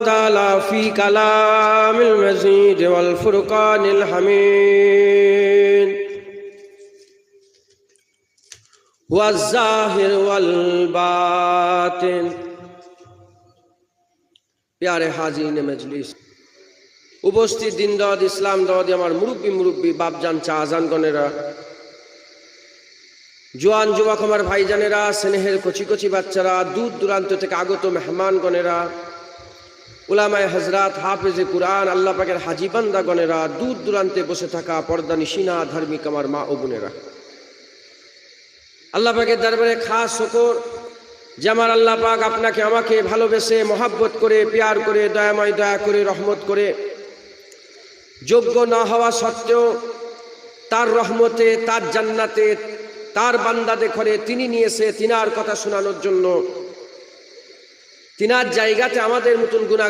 تعالى في كلام المزيد والفرقان الحميد والظاهر والباطن प्यारे हाज़रीन मजलिस उपस्थित दिन दाद इस्लाम दाद আমার মুরব্বি মুরব্বি বাপজান চাজান গনেরা জওয়ান যুবক আমার ভাইজানেরা স্নেহের কচি কচি বাচ্চারা দূর দূরান্ত থেকে আগত মেহমান গনেরা উলামায়ে হযরত হাফেজে কুরআন আল্লাহ পাকের হাজী বান্দা গনেরা দূর দূরান্তে বসে থাকা পর্দা নিশিনা ধার্মিক আমার মা ও বোনেরা আল্লাহ পাকের দরবারে খাস শুকর যে আমার আল্লাহ পাক আপনাকে আমাকে ভালোবেসে মহব্বত করে প্যার করে দয়াময় দয়া করে রহমত করে যোগ্য না হওয়া সত্ত্বেও তার রহমতে তার জান্নাতে তার বান্দাদের ঘরে তিনি নিয়েছে তিনার কথা শোনানোর জন্য তিনার জায়গাতে আমাদের মতন গুনাহ